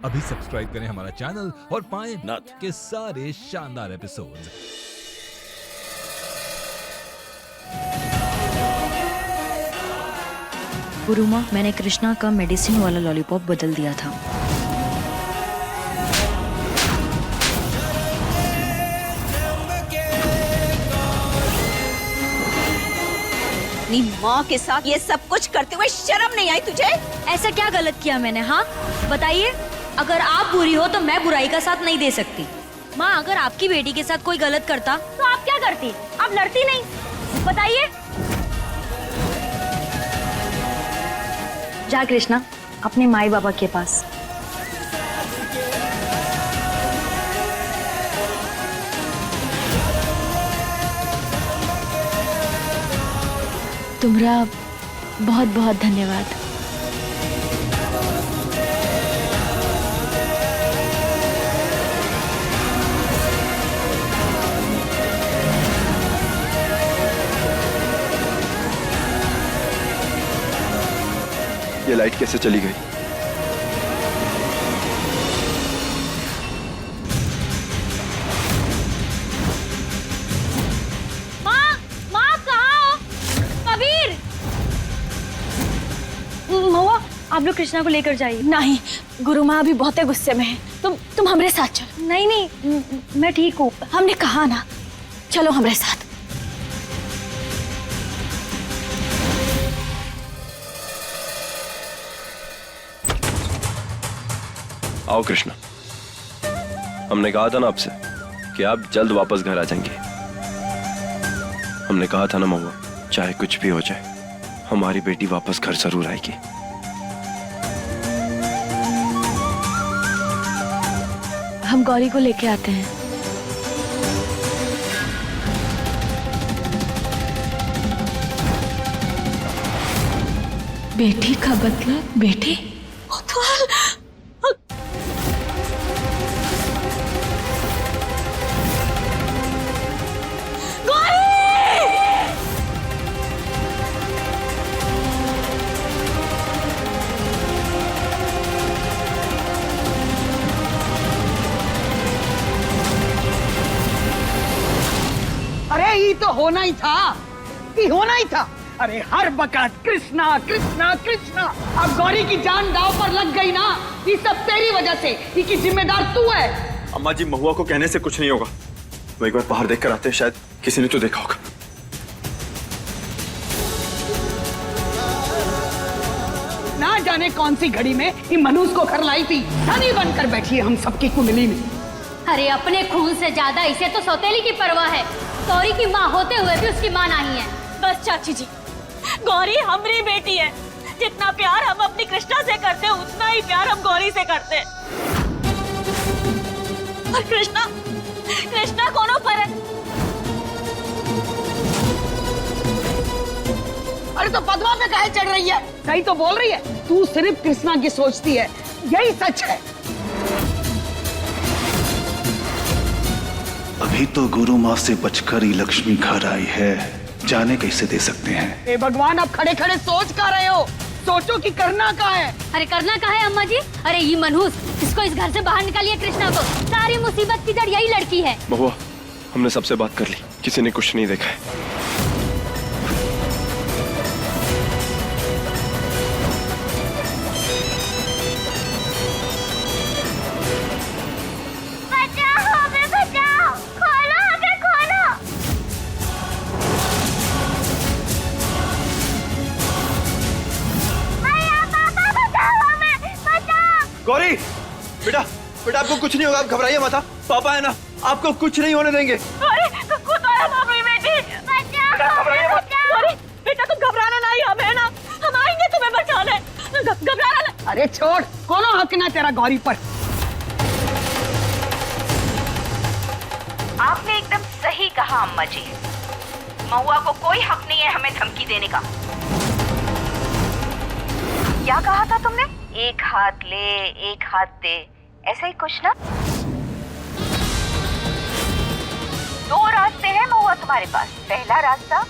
अभी सब्सक्राइब करें हमारा चैनल और पाएं नाथ के सारे शानदार एपिसोड्स। गुरुमा, मैंने कृष्णा का मेडिसिन वाला लॉलीपॉप बदल दिया था। अपनी माँ के साथ ये सब कुछ करते हुए शर्म नहीं आई तुझे? ऐसा क्या गलत किया मैंने? हाँ बताइए। अगर आप बुरी हो तो मैं बुराई का साथ नहीं दे सकती। माँ, अगर आपकी बेटी के साथ कोई गलत करता तो आप क्या करती? आप लड़ती नहीं? बताइए। जा कृष्णा अपने माई बाबा के पास। तुम्हारा बहुत बहुत धन्यवाद। ये लाइट कैसे चली गई? माँ, माँ कहाँ हो? कबीर! महुआ, आप लोग कृष्णा को लेकर जाइए। नहीं, गुरु माँ अभी बहुत गुस्से में है। तुम हमारे साथ चलो। नहीं नहीं, मैं ठीक हूँ। हमने कहा ना, चलो हमारे साथ। आओ कृष्णा, हमने कहा था ना आपसे कि आप जल्द वापस घर आ जाएंगे। हमने कहा था ना महुआ, चाहे कुछ भी हो जाए हमारी बेटी वापस घर जरूर आएगी। हम गौरी को लेके आते हैं। बेटी का बदला बेटी? अरे ये तो होना ही था, ये होना ही था। अरे हर वक्त कृष्णा कृष्णा कृष्णा। अब गौरी की जान दांव पर लग गई ना, ये सब तेरी वजह से। इसकी जिम्मेदार तू है। अम्मा जी, महुआ को कहने से कुछ नहीं होगा। वो एक बार बाहर देख कर आते, शायद किसी ने तो देखा होगा। ना जाने कौन सी घड़ी में ये मनुष्य को घर लाई थी, धनी बनकर बैठी है हम सबकी कुंडली में। अरे अपने खून से ज्यादा इसे तो सौतेली की परवाह है। गौरी की माँ होते हुए भी उसकी माँ नहीं है। बस चाची जी, गौरी हमारी बेटी है। जितना प्यार हम अपनी कृष्णा से करते हैं, उतना ही प्यार हम गौरी से करते हैं। और कृष्णा, कृष्णा कोनो पर है। अरे तो पद्मा पे काहे चढ़ रही है? सही तो बोल रही है, तू सिर्फ कृष्णा की सोचती है, यही सच है। अभी तो गुरु माँ से बचकर ही लक्ष्मी घर आई है, जाने कैसे दे सकते हैं। ए भगवान, अब खड़े खड़े सोच का रहे हो? सोचो कि करना क्या है। अरे करना क्या है अम्मा जी? अरे ये मनहूस, इसको इस घर से बाहर निकालिए। कृष्णा को सारी मुसीबत की जड़ यही लड़की है। महुआ, हमने सबसे बात कर ली, किसी ने कुछ नहीं देखा है। गौरी, बेटा बेटा, आपको कुछ नहीं होगा, आप घबराइए मत। पापा है ना, आपको कुछ नहीं होने देंगे। बेटा तुम घबराना नहीं, हम है ना, हम आएंगे तुम्हें बचाने। घबराना नहीं। अरे छोड़, कोनो हक ना तेरा गौरी पर। आपने एकदम सही कहा अम्मा जी। महुआ को कोई हक नहीं है हमें धमकी देने का। क्या कहा था तुमने? एक हाथ ले एक हाथ दे, ऐसा ही कुछ ना? दो रास्ते हैं महुआ तुम्हारे पास। पहला रास्ता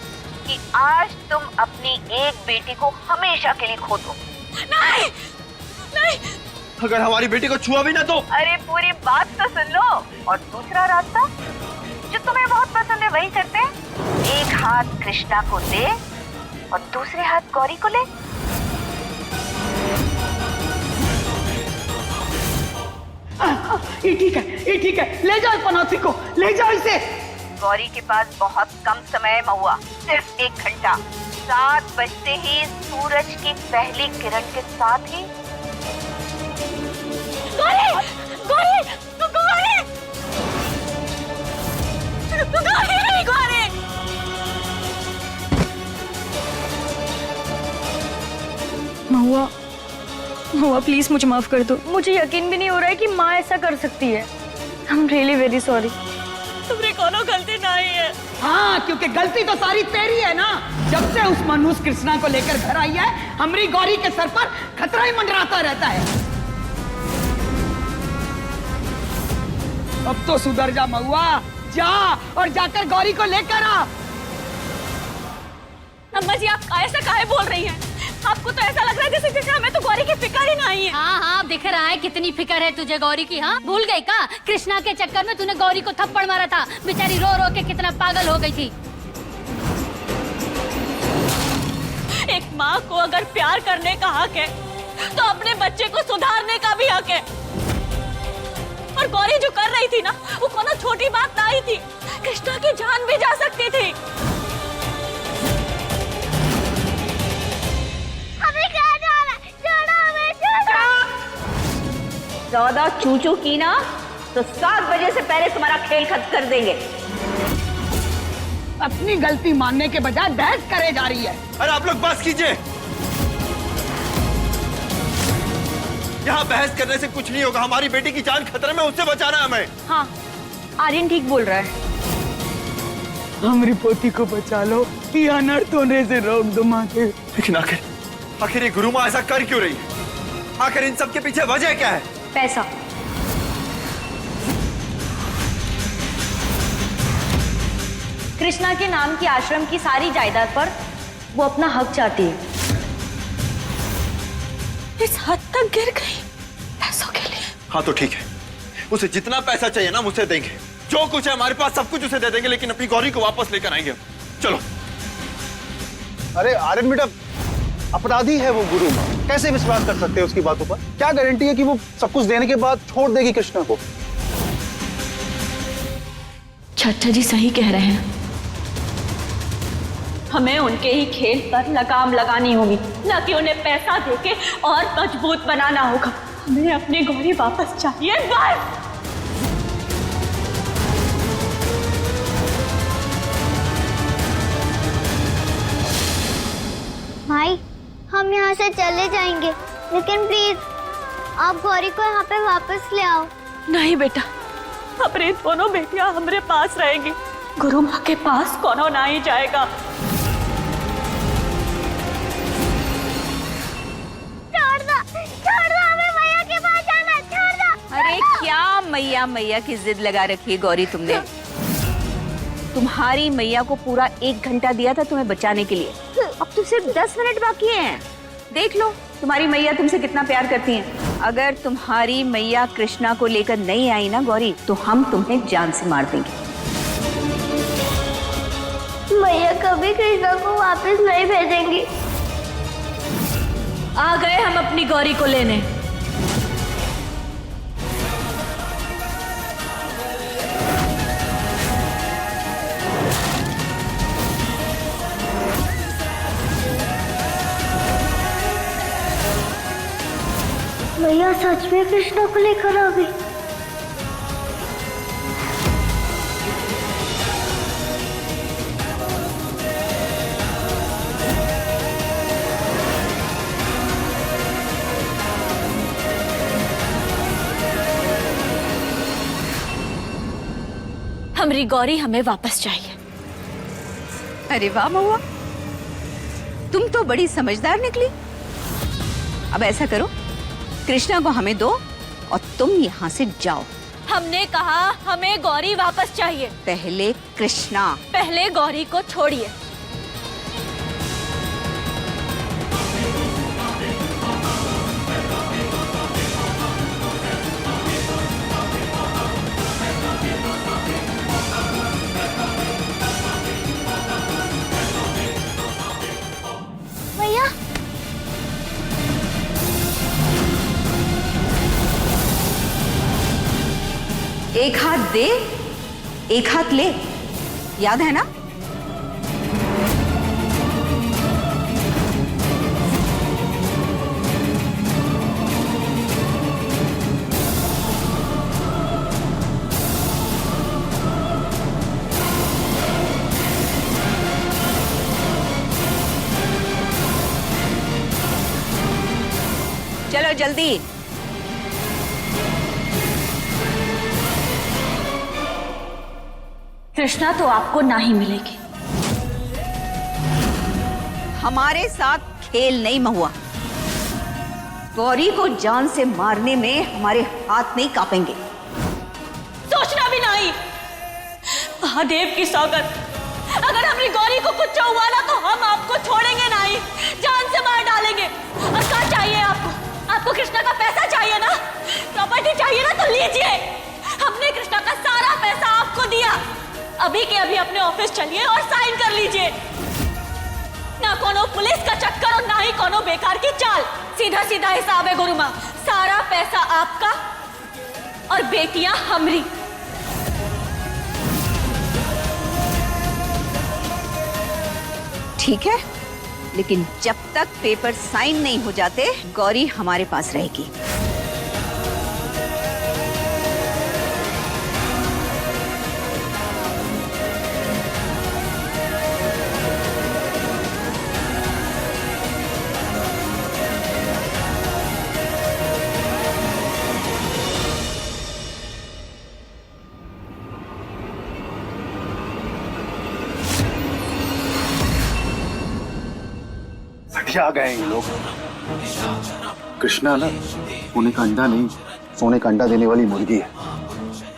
कि आज तुम अपनी एक बेटी को हमेशा के लिए खो दो। नहीं नहीं, अगर हमारी बेटी को छुआ भी ना तो। अरे पूरी बात तो सुन लो। और दूसरा रास्ता जो तुम्हें बहुत पसंद है वही करते हैं। एक हाथ कृष्णा को दे और दूसरे हाथ गौरी को ले। ये ठीक है, ले जाओ पनौती को, ले जाओ इसे। गौरी के पास बहुत कम समय है महुआ, सिर्फ 1 घंटा। 7 बजते ही सूरज की पहली किरण के साथ ही गौरी गौरी गौरी गौरी गौरी महुआ प्लीज मुझे माफ कर दो। मुझे यकीन भी नहीं हो रहा है कि माँ ऐसा कर सकती है। I am really very sorry. तुमने कोनो गलती नहीं है। हाँ, क्योंकि गलती तो सारी तेरी है ना। जब से उस मनहूस कृष्णा को लेकर घर आई है, हमारी गौरी के सर पर खतरा ही मंडराता रहता है। अब तो सुधर जा महुआ, जा और जाकर गौरी को लेकर आ। अम्मा जी, आप ऐसा काहे बोल रही हैं? आपको तो ऐसा लग रहा है जैसे हमें तो गौरी की फिक्र ही नहीं है। हाँ, दिख रहा है कितनी फिक्र है तुझे गौरी की। हाँ, भूल गई का? कृष्णा के चक्कर में तूने गौरी को थप्पड़ मारा था। बेचारी रो रो के कितना पागल हो गई थी। एक माँ को अगर प्यार करने का हक है तो अपने बच्चे को सुधारने का भी हक है। और गौरी जो कर रही थी ना, वो कोनो छोटी बात नहीं थी। कृष्णा की जान भी जा सकती थी। ज्यादा चूचू की ना तो 7 बजे से पहले तुम्हारा खेल खत्म कर देंगे। अपनी गलती मानने के बजाय बहस करे जा रही है। अरे आप लोग बस कीजिए। यहाँ बहस करने से कुछ नहीं होगा। हमारी बेटी की जान खतरे में, उससे बचाना है हमें। हाँ, आर्यन ठीक बोल रहा है। हमारी पोती को बचा लो, ये अनर्थ होने से रोक दो माँ के। लेकिन आखिर ये गुरु माँ ऐसा कर क्यों रही है? आखिर इन सब के पीछे वजह क्या है? पैसा। कृष्णा के नाम की आश्रम की सारी जायदाद पर वो अपना हक चाहती है। इस हद तक गिर गई पैसों के लिए। हाँ तो ठीक है, उसे जितना पैसा चाहिए ना मुझसे देंगे। जो कुछ है हमारे पास सब कुछ उसे दे देंगे, लेकिन अपनी गौरी को वापस लेकर आएंगे। चलो। अरे आर्यन बेटा, अपराधी है वो गुरु माँ, कैसे विश्वास कर सकते हैं उसकी बातों पर? क्या गारंटी है कि वो सब कुछ देने के बाद छोड़ देगी कृष्णा को? चाचा जी सही कह रहे हैं। हमें उनके ही खेल पर लगाम लगानी होगी, न कि उन्हें पैसा देके और मजबूत बनाना होगा। हमें अपनी गौरी वापस चाहिए, बस। भाई, हम यहाँ से चले जाएंगे, लेकिन प्लीज आप गौरी को यहाँ पे वापस ले आओ। नहीं बेटा, अपनी दोनों बेटियां हमारे पास रहेंगी। गुरु माँ के पास कोनो नहीं जाएगा। छोड़ दो, हमें मैया के पास जाना, छोड़ दो। अरे क्या मैया की जिद लगा रखी है गौरी तुमने? तुम्हारी मैया को पूरा 1 घंटा दिया था तुम्हें बचाने के लिए। अब तो सिर्फ 10 मिनट बाकी हैं। देख लो तुम्हारी मैया तुमसे कितना प्यार करती हैं। अगर तुम्हारी मैया कृष्णा को लेकर नहीं आई ना गौरी, तो हम तुम्हें जान से मार देंगे। मैया कभी कृष्णा को वापस नहीं भेजेंगी। आ गए हम अपनी गौरी को लेने। मैया सच में कृष्णा को लेकर आ गई। हमारी गौरी हमें वापस चाहिए। अरे वाह महुआ, तुम तो बड़ी समझदार निकली। अब ऐसा करो, कृष्णा को हमें दो और तुम यहाँ से जाओ। हमने कहा हमें गौरी वापस चाहिए। पहले कृष्णा। पहले गौरी को छोड़िए। एक हाथ दे, एक हाथ ले, याद है ना? चलो जल्दी। कृष्णा तो आपको ना ही मिलेगी। हमारे साथ खेल नहीं महुआ। गौरी को जान से मारने में हमारे हाथ नहीं कांपेंगे। सोचना भी नहीं। महादेव की सौगंध, अगर हमने गौरी को कुछ हुआ ना तो हम आपको छोड़ेंगे नहीं, जान से मार डालेंगे। और क्या चाहिए आपको? आपको कृष्णा का पैसा चाहिए ना, प्रॉपर्टी चाहिए ना, तो लीजिए। हमने कृष्णा का सारा पैसा आपको दिया। अभी के अभी अपने ऑफिस चलिए और साइन कर लीजिए। ना कोनो पुलिस का चक्कर और ना ही कोनो बेकार की चाल। सीधा सीधा हिसाब है गुरु माँ। सारा पैसा आपका और बेटियां हमारी। ठीक है, लेकिन जब तक पेपर साइन नहीं हो जाते गौरी हमारे पास रहेगी। आ गए ये लोग। कृष्णा ना सोने का अंडा नहीं, सोने का अंडा देने वाली मुर्गी है।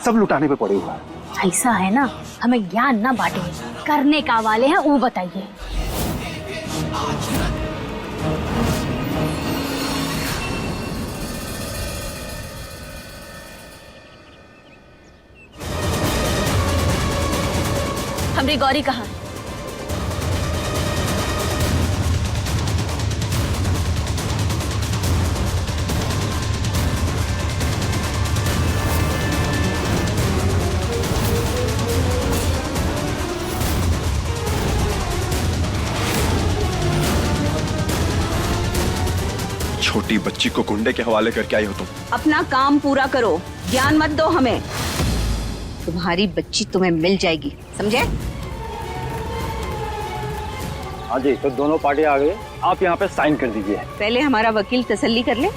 सब लुटाने पे पड़े हुआ है। ऐसा है ना, हमें ज्ञान ना बांटे, करने का वाले हैं वो बताइए। हमारी गौरी कहाँ है? छोटी बच्ची को गुंडे के हवाले करके आई हो तुम। अपना काम पूरा करो, ज्ञान मत दो हमें। तुम्हारी बच्ची तुम्हें मिल जाएगी, समझे? हाँ जी, तो दोनों पार्टी आ गई। आप यहाँ पे साइन कर दीजिए। पहले हमारा वकील तसल्ली कर ले,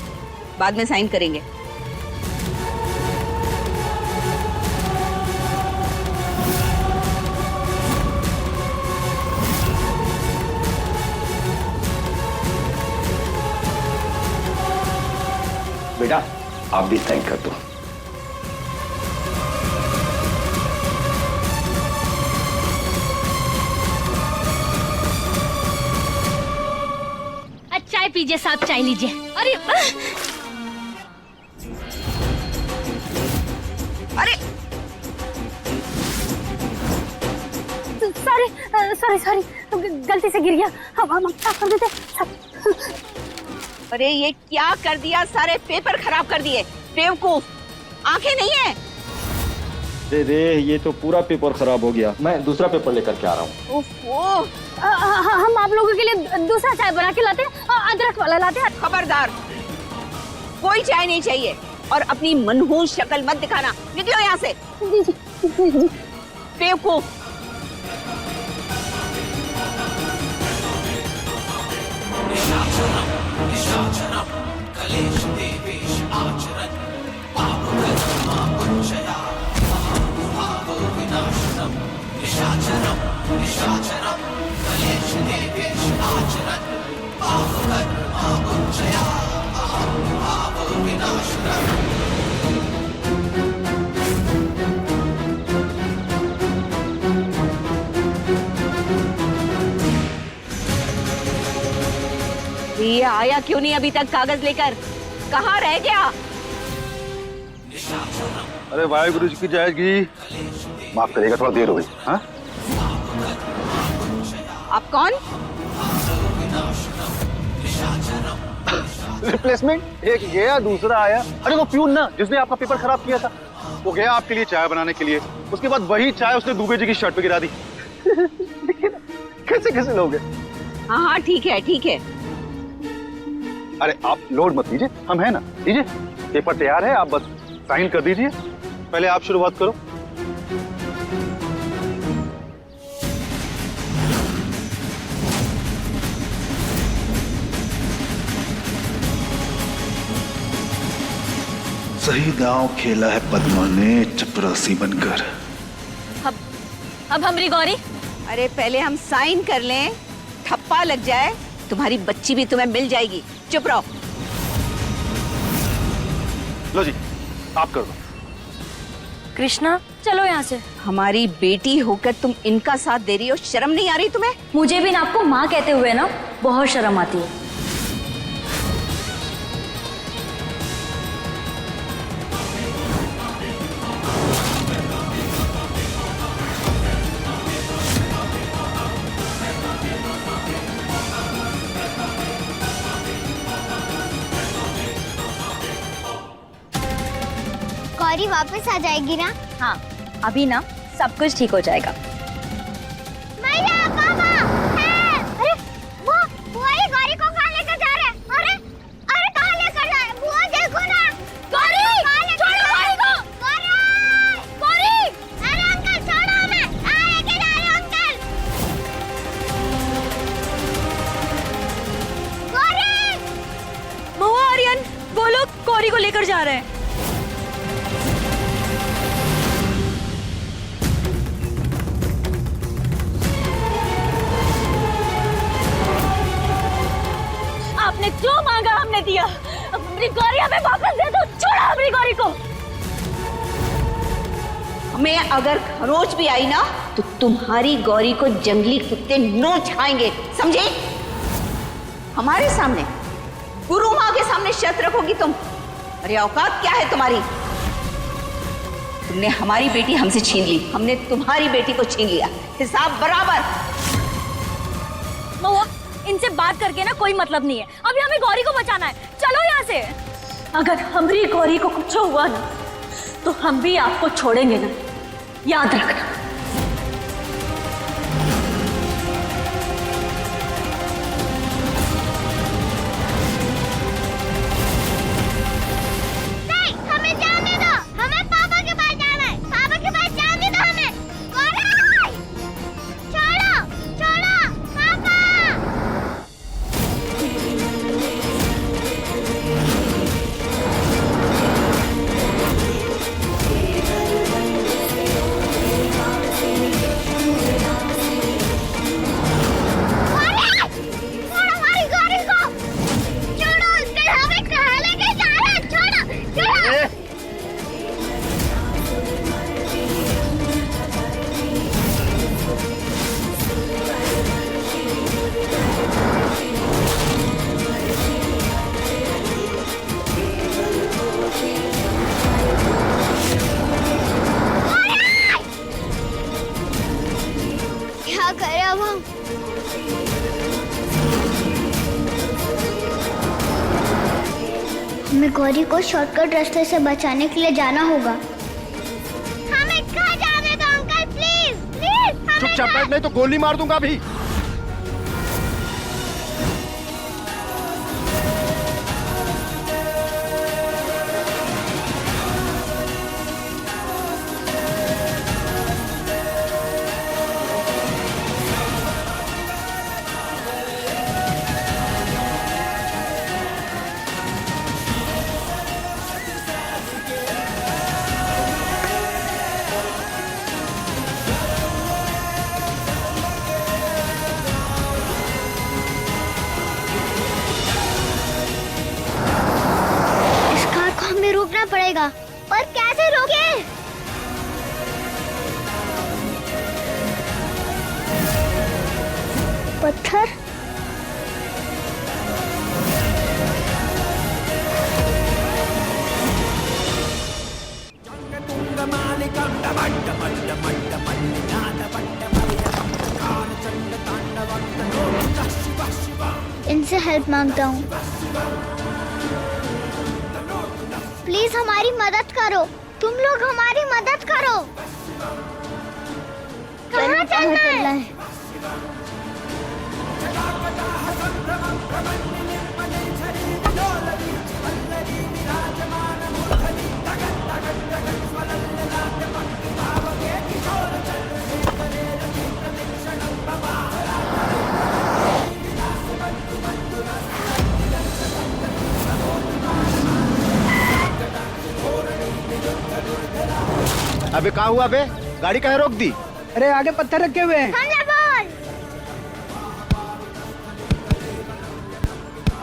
बाद में साइन करेंगे। बेटा आप भी साइन कर दो। चाय पीजिए साहब, चाय लीजिए। अरे अरे सॉरी गलती से गिर गया। हम क्या कर देते। अरे ये क्या कर दिया, सारे पेपर खराब कर दिए। बेवकूफ, आंखें नहीं है? दे ये तो पूरा पेपर खराब हो गया। मैं दूसरा पेपर लेकर के आ रहा हूँ। हम आप लोगों के लिए दूसरा चाय बना के लाते हैं, अदरक वाला लाते हैं। खबरदार, कोई चाय नहीं चाहिए। और अपनी मनहूस शक्ल मत दिखाना, निकलो यहाँ से। बेवकूफ। ये आया क्यों नहीं अभी तक कागज लेकर? कहाँ रह गया? अरे वाहेगुरु जी की जाएगी। माफ करिएगा, थोड़ा देर हो गई। हाँ, आप कौन? रिप्लेसमेंट? एक गया दूसरा आया। अरे वो प्यून ना जिसने आपका पेपर खराब किया था, वो गया आपके लिए चाय बनाने के लिए, उसके बाद वही चाय उसने दुबे जी की शर्ट पे गिरा दी। देखिए ना कैसे कैसे लोग हैं। हाँ हाँ ठीक है ठीक है। अरे आप लोड मत लीजिए, हम हैं ना, लीजिए पेपर तैयार है, आप बस साइन कर दीजिए। पहले आप शुरुआत करो। सही दांव खेला है पद्मा ने चपरासी बनकर। अब हमारी गौरी। अरे पहले हम साइन कर लें, ठप्पा लग जाए, तुम्हारी बच्ची भी तुम्हें मिल जाएगी। चुप रहो। लो जी आप कर दो। कृष्णा चलो यहाँ से। हमारी बेटी होकर तुम इनका साथ दे रही हो, शर्म नहीं आ रही तुम्हें? मुझे भी ना आपको माँ कहते हुए ना बहुत शर्म आती है। गौरी वापस आ जाएगी ना? हाँ अभी ना सब कुछ ठीक हो जाएगा। मैया पापा है। अरे वो बुआ ही गौरी को कहाँ लेकर जा रहे हैं? अरे अरे कहाँ लेकर जा रहे हैं? बुआ देखो ना। गौरी छोड़ो गौरी को। गौरी अरे अंकल छोड़ो हमें। लेके जा रहे हो अंकल। गौरी महुआ आर्यन वो लोग गौरी को लेकर जा रहे हैं। आपने जो मांगा हमने दिया। अब हमारी गौरी हमें वापस दे दो। छोड़ो हमारी गौरी को। हमें अगर खरोच भी आई ना तो तुम्हारी गौरी को जंगली कुत्ते नोच खाएंगे, समझे? हमारे सामने, गुरु माँ के सामने शर्त रखोगी तुम? अरे औकात क्या है तुम्हारी? तुमने हमारी बेटी हमसे छीन ली, हमने तुम्हारी बेटी को छीन लिया, हिसाब बराबर। महुआ इनसे बात करके ना कोई मतलब नहीं है, अभी हमें गौरी को बचाना है। चलो यहाँ से। अगर हमारी गौरी को कुछ हुआ ना तो हम भी आपको छोड़ेंगे ना, याद रखना। नहीं हमें जाने दो। हमें पापा के पास जाना है। पापा के पास जाने दो हमें। गौरी छोड़ो छोड़ो पापा। क्या करें अब हम? हमें गौरी को शॉर्टकट रास्ते से बचाने के लिए जाना होगा। हमें कहाँ जाने दो अंकल, प्लीज प्लीज। चुपचाप बैठ, नहीं तो गोली मार दूंगा अभी। रोकना पड़ेगा। पर कैसे रोके? पत्थर? इनसे हेल्प मांगता हूँ। प्लीज हमारी मदद करो, तुम लोग हमारी मदद करो। कहाँ चलना है? अबे कहाँ हुआ बे? गाड़ी कहाँ रोक दी? अरे आगे पत्थर रखे हुए हैं। हमला बोल।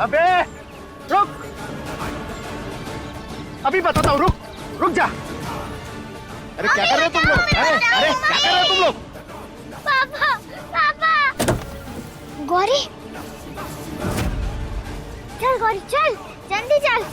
अबे रुक, अभी बताता हूँ, रुक रुक जा। अरे क्या कर रहे हो तुम लोग? अरे क्या कर रहे हो तुम लोग? पापा पापा। गौरी चल, गौरी चल, जल्दी चल।